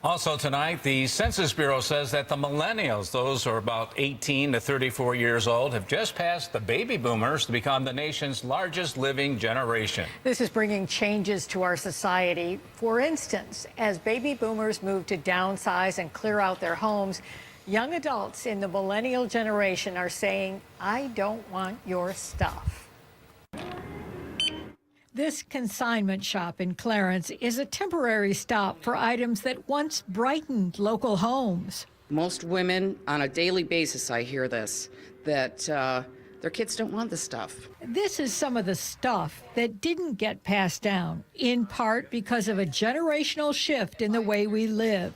Also tonight, the Census Bureau says that the millennials, those who are about 18 to 34 years old, have just passed the baby boomers to become the nation's largest living generation. This is bringing changes to our society. For instance, as baby boomers move to downsize and clear out their homes, young adults in the millennial generation are saying, "I don't want your stuff." This consignment shop in Clarence is a temporary stop for items that once brightened local homes. Most women, on a daily basis, I hear this, that their kids don't want the stuff. This is some of the stuff that didn't get passed down, in part because of a generational shift in the way we live.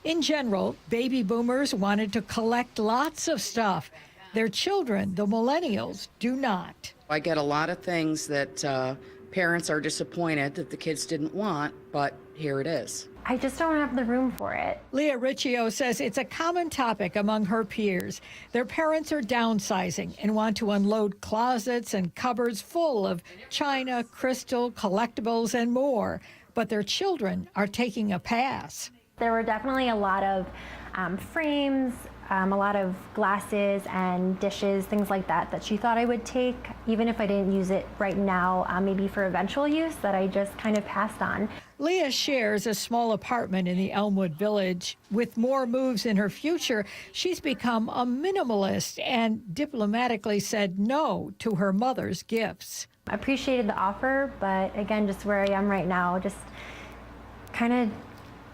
In general, baby boomers wanted to collect lots of stuff. Their children, the millennials, do not. I get a lot of things that parents are disappointed that the kids didn't want, but here it is. I just don't have the room for it. Leah Riccio says it's a common topic among her peers. Their parents are downsizing and want to unload closets and cupboards full of china, crystal, collectibles, and more. But their children are taking a pass. There were definitely a lot of frames, a lot of glasses and dishes, things like that, that she thought I would take, even if I didn't use it right now, maybe for eventual use, that I just kind of passed on. Leah shares a small apartment in the Elmwood Village. With more moves in her future, she's become a minimalist and diplomatically said no to her mother's gifts. I appreciated the offer, but again, just where I am right now, just kind of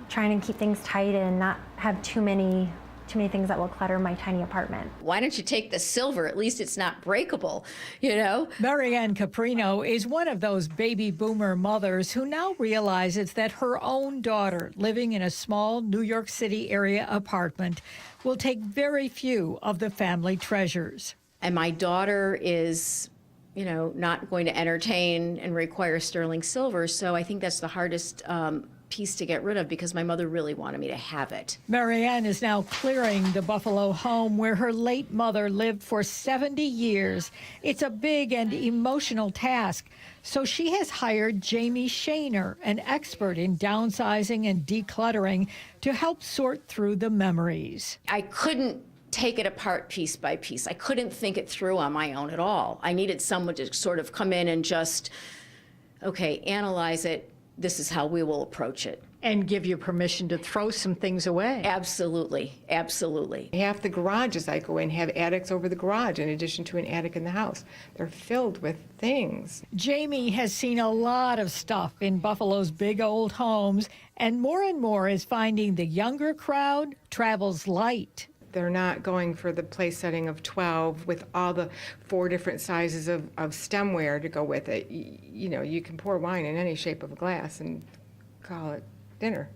trying to keep things tight and not have too many things that will clutter my tiny apartment. Why don't you take the silver? At least it's not breakable, you know? Marianne Caprino is one of those baby boomer mothers who now realizes that her own daughter, living in a small New York City area apartment, will take very few of the family treasures. And my daughter is, you know, not going to entertain and require sterling silver, so I think that's the hardest piece to get rid of because my mother really wanted me to have it. Marianne is now clearing the Buffalo home where her late mother lived for 70 years. It's a big and emotional task, so she has hired Jamie Shaner, an expert in downsizing and decluttering, to help sort through the memories. I couldn't take it apart piece by piece. I couldn't think it through on my own at all. I needed someone to sort of come in and just, okay, analyze it. This is how we will approach it. And give you permission to throw some things away. Absolutely, absolutely. Half the garages I go in have attics over the garage in addition to an attic in the house. They're filled with things. Jamie has seen a lot of stuff in Buffalo's big old homes, and more is finding the younger crowd travels light. They're not going for the place setting of 12 with all the 4 different sizes of stemware to go with it. You know, you can pour wine in any shape of a glass and call it dinner.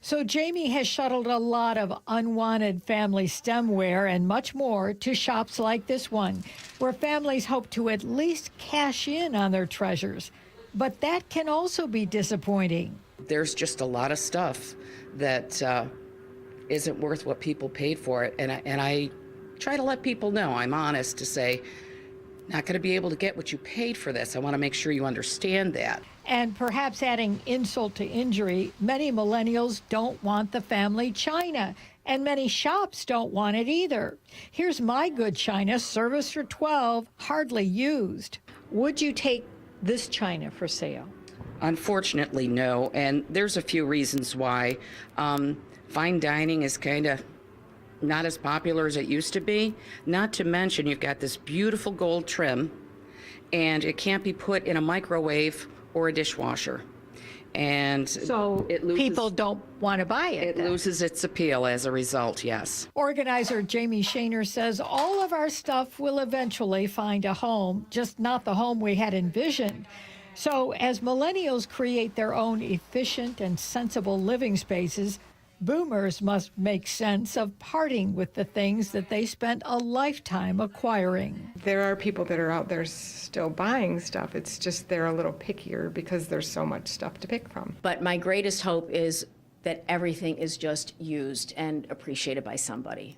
So Jamie has shuttled a lot of unwanted family stemware and much more to shops like this one, where families hope to at least cash in on their treasures. But that can also be disappointing. There's just a lot of stuff that isn't worth what people paid for it. And I try to let people know, I'm honest, to say, not going to be able to get what you paid for this. I want to make sure you understand that. And perhaps adding insult to injury, many millennials don't want the family china, and many shops don't want it either. Here's my good china, service for $12, hardly used. Would you take this china for sale? Unfortunately, no. And there's a few reasons why. Fine dining is kind of not as popular as it used to be. Not to mention you've got this beautiful gold trim, and it can't be put in a microwave or a dishwasher. And so people don't want to buy it. It loses its appeal as a result, yes. Organizer Jamie Shaner says all of our stuff will eventually find a home, just not the home we had envisioned. So as millennials create their own efficient and sensible living spaces, boomers must make sense of parting with the things that they spent a lifetime acquiring. There are people that are out there still buying stuff. It's just they're a little pickier because there's so much stuff to pick from. But my greatest hope is that everything is just used and appreciated by somebody.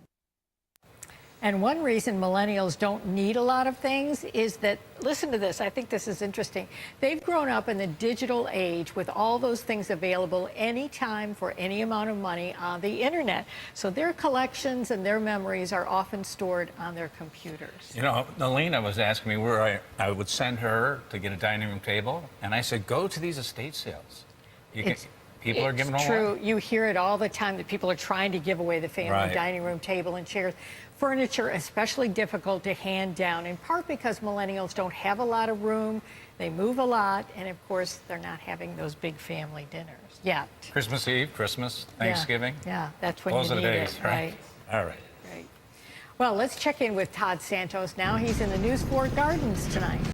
And one reason millennials don't need a lot of things is that, listen to this, I think this is interesting. They've grown up in the digital age with all those things available anytime for any amount of money on the internet. So their collections and their memories are often stored on their computers. You know, Alina was asking me where I would send her to get a dining room table, and I said, go to these estate sales. People are giving them away. True. You hear it all the time that people are trying to give away the family Right. dining room table and chairs. Furniture, especially difficult to hand down, in part because millennials don't have a lot of room. They move a lot, and of course, they're not having those big family dinners yet. Christmas Eve, Christmas, Thanksgiving. Yeah, that's when Those you are need the days, it. right? All right. Right. Well, let's check in with Todd Santos now. He's in the News 4 Gardens tonight.